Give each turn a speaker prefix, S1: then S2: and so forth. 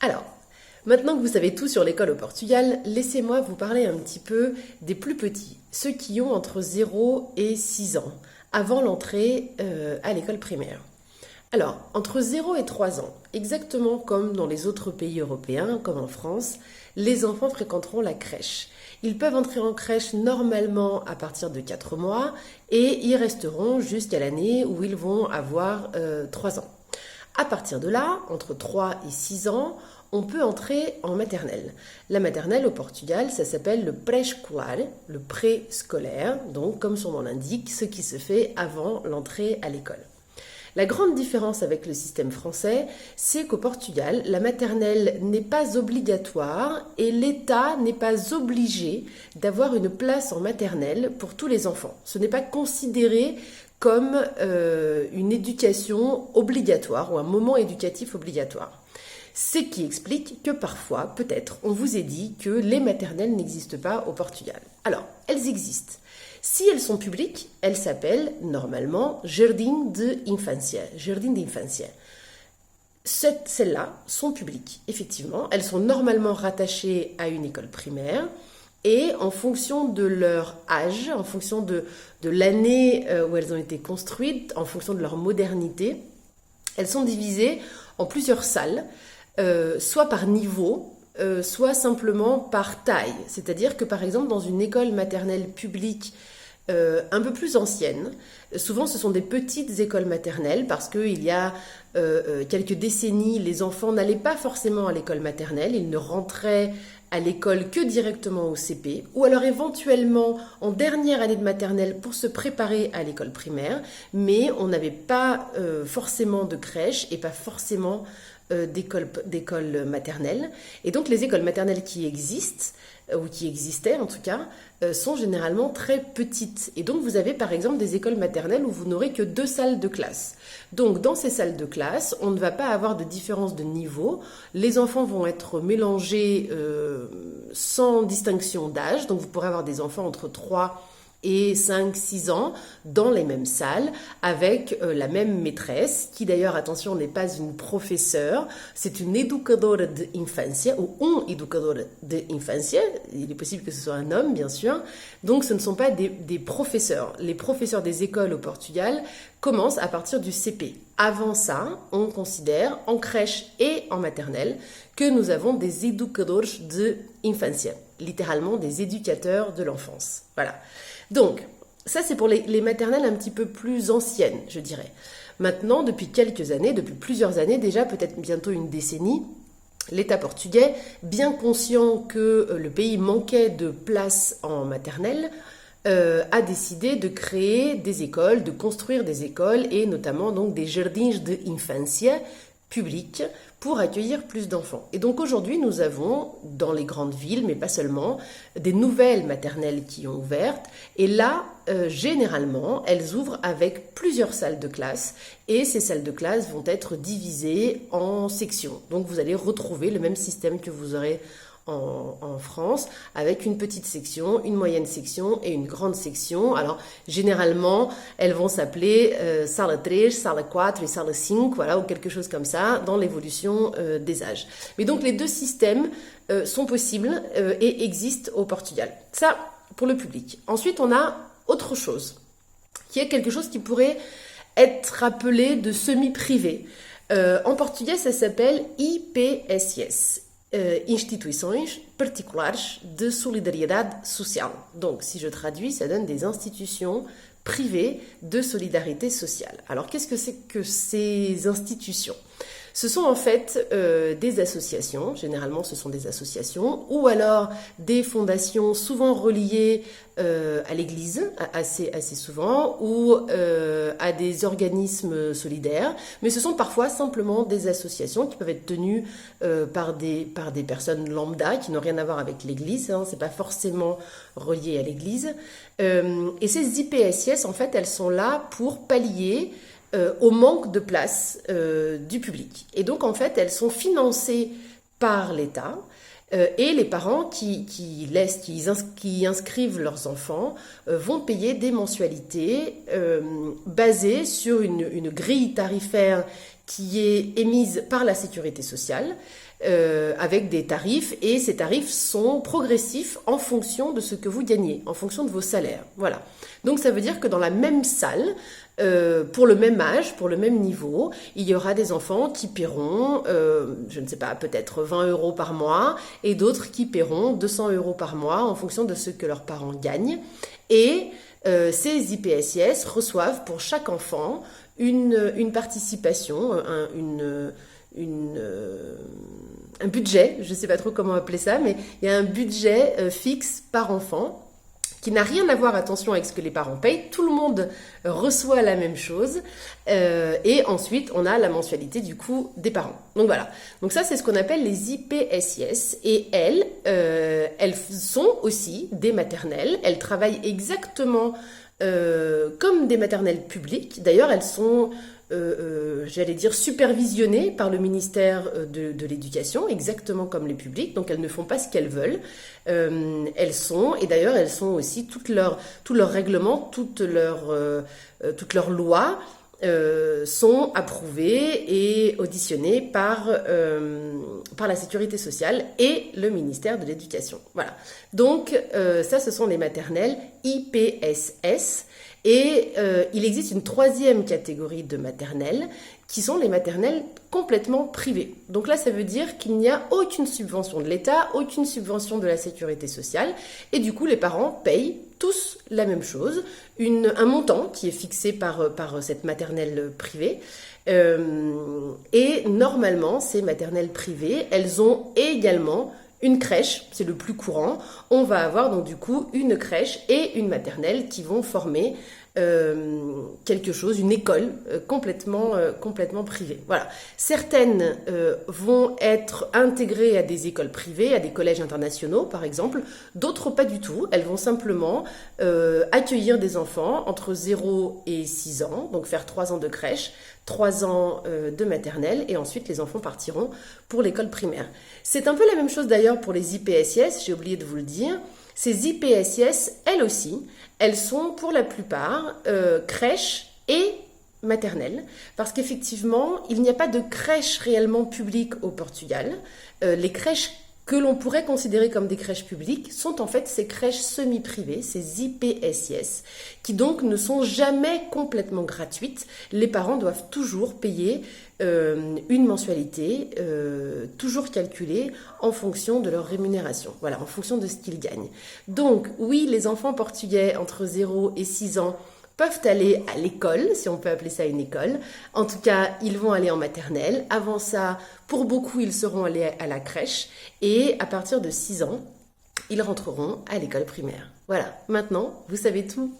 S1: Alors, maintenant que vous savez tout sur l'école au Portugal, laissez-moi vous parler un petit peu des plus petits, ceux qui ont entre 0 et 6 ans, avant l'entrée à l'école primaire. Alors, entre 0 et 3 ans, exactement comme dans les autres pays européens, comme en France, les enfants fréquenteront la crèche. Ils peuvent entrer en crèche normalement à partir de 4 mois et y resteront jusqu'à l'année où ils vont avoir 3 ans. À partir de là, entre 3 et 6 ans, on peut entrer en maternelle. La maternelle au Portugal, ça s'appelle le pré-escolar, le pré-scolaire, donc comme son nom l'indique, ce qui se fait avant l'entrée à l'école. La grande différence avec le système français, c'est qu'au Portugal, la maternelle n'est pas obligatoire et l'État n'est pas obligé d'avoir une place en maternelle pour tous les enfants. Ce n'est pas considéré comme une éducation obligatoire ou un moment éducatif obligatoire. Ce qui explique que parfois, peut-être, on vous ait dit que les maternelles n'existent pas au Portugal. Alors, elles existent. Si elles sont publiques, elles s'appellent normalement Jardim de Infância. Jardim de Infância. Celles-là sont publiques, effectivement. Elles sont normalement rattachées à une école primaire. Et en fonction de leur âge, en fonction de l'année où elles ont été construites, en fonction de leur modernité, elles sont divisées en plusieurs salles, soit par niveau, soit simplement par taille. C'est-à-dire que par exemple dans une école maternelle publique un peu plus ancienne, souvent ce sont des petites écoles maternelles parce qu'il y a quelques décennies, les enfants n'allaient pas forcément à l'école maternelle, ils ne rentraient à l'école que directement au CP, ou alors éventuellement en dernière année de maternelle pour se préparer à l'école primaire, mais on n'avait pas forcément de crèche et pas forcément d'école maternelle. Et donc les écoles maternelles qui existent, ou qui existaient en tout cas, sont généralement très petites. Et donc vous avez par exemple des écoles maternelles où vous n'aurez que 2 salles de classe. Donc dans ces salles de classe, on ne va pas avoir de différence de niveau. Les enfants vont être mélangés sans distinction d'âge. Donc vous pourrez avoir des enfants entre 3 et 5, 6 ans dans les mêmes salles avec la même maîtresse qui d'ailleurs, attention, n'est pas une professeure, c'est une educadora de infância ou un educador de infância, il est possible que ce soit un homme bien sûr, donc ce ne sont pas des professeurs. Les professeurs des écoles au Portugal commencent à partir du CP. Avant ça, on considère en crèche et en maternelle que nous avons des educadores de infância, littéralement des éducateurs de l'enfance. Voilà. Donc, ça c'est pour les maternelles un petit peu plus anciennes, je dirais. Maintenant, depuis quelques années, depuis plusieurs années déjà, peut-être bientôt une décennie, l'État portugais, bien conscient que le pays manquait de place en maternelle, a décidé de créer des écoles, de construire des écoles et notamment donc des jardins de infância publics pour accueillir plus d'enfants. Et donc aujourd'hui, nous avons dans les grandes villes, mais pas seulement, des nouvelles maternelles qui ont ouvert. Et là, généralement, elles ouvrent avec plusieurs salles de classe. Et ces salles de classe vont être divisées en sections. Donc vous allez retrouver le même système que vous aurez en France, avec une petite section, une moyenne section et une grande section. Alors, généralement, elles vont s'appeler Sala 3, Sala 4 et Sala 5, voilà, ou quelque chose comme ça, dans l'évolution des âges. Mais donc, les deux systèmes sont possibles et existent au Portugal. Ça, pour le public. Ensuite, on a autre chose, qui est quelque chose qui pourrait être appelé de semi-privé. En portugais, ça s'appelle IPSS. Instituições particulares de solidariedade social. Donc, si je traduis, ça donne des institutions privées de solidarité sociale. Alors, qu'est-ce que c'est que ces institutions ? Ce sont en fait des associations, généralement ce sont des associations, ou alors des fondations souvent reliées à l'Église, assez souvent, ou à des organismes solidaires, mais ce sont parfois simplement des associations qui peuvent être tenues par des personnes lambda qui n'ont rien à voir avec l'Église, hein, c'est pas forcément relié à l'Église. Et ces IPSIS, en fait, elles sont là pour pallier au manque de place du public. Et donc, en fait, elles sont financées par l'État et les parents qui inscrivent leurs enfants vont payer des mensualités basées sur une grille tarifaire qui est émise par la sécurité sociale avec des tarifs, et ces tarifs sont progressifs en fonction de ce que vous gagnez, en fonction de vos salaires. Voilà. Donc ça veut dire que dans la même salle, pour le même âge, pour le même niveau, il y aura des enfants qui paieront, je ne sais pas, peut-être 20 € par mois, et d'autres qui paieront 200 € par mois en fonction de ce que leurs parents gagnent. Et ces IPSIS reçoivent pour chaque enfant une participation, un budget, je ne sais pas trop comment appeler ça, mais il y a un budget fixe par enfant qui n'a rien à voir, attention, avec ce que les parents payent. Tout le monde reçoit la même chose. Et ensuite, on a la mensualité du coup des parents. Donc voilà. Donc ça, c'est ce qu'on appelle les IPSIS. Et elles sont aussi des maternelles. Elles travaillent exactement comme des maternelles publiques. D'ailleurs, elles sont j'allais dire supervisionnées par le ministère de l'Éducation, exactement comme les publics, donc elles ne font pas ce qu'elles veulent. Elles sont aussi, tous leurs règlements, toutes leurs lois sont approuvées et auditionnées par la Sécurité sociale et le ministère de l'Éducation. Voilà. Donc ça, ce sont les maternelles IPSS. Et il existe une troisième catégorie de maternelles qui sont les maternelles complètement privées. Donc là, ça veut dire qu'il n'y a aucune subvention de l'État, aucune subvention de la sécurité sociale, et du coup, les parents payent tous la même chose, un montant qui est fixé par cette maternelle privée. Et normalement, ces maternelles privées, elles ont également une crèche, c'est le plus courant. On va avoir donc du coup une crèche et une maternelle qui vont former quelque chose, une école complètement privée. Voilà. Certaines vont être intégrées à des écoles privées, à des collèges internationaux par exemple, d'autres pas du tout. Elles vont simplement accueillir des enfants entre 0 et 6 ans, donc faire 3 ans de crèche, 3 ans de maternelle, et ensuite les enfants partiront pour l'école primaire. C'est un peu la même chose d'ailleurs pour les IPSIS, j'ai oublié de vous le dire. Ces IPSIS, elles aussi, elles sont pour la plupart crèches et maternelles, parce qu'effectivement, il n'y a pas de crèche réellement publique au Portugal. Les crèches que l'on pourrait considérer comme des crèches publiques sont en fait ces crèches semi-privées, ces IPSIS, qui donc ne sont jamais complètement gratuites. Les parents doivent toujours payer une mensualité, toujours calculée en fonction de leur rémunération, voilà, en fonction de ce qu'ils gagnent. Donc oui, les enfants portugais entre 0 et 6 ans peuvent aller à l'école, si on peut appeler ça une école. En tout cas, ils vont aller en maternelle. Avant ça, pour beaucoup, ils seront allés à la crèche. Et à partir de 6 ans, ils rentreront à l'école primaire. Voilà, maintenant, vous savez tout.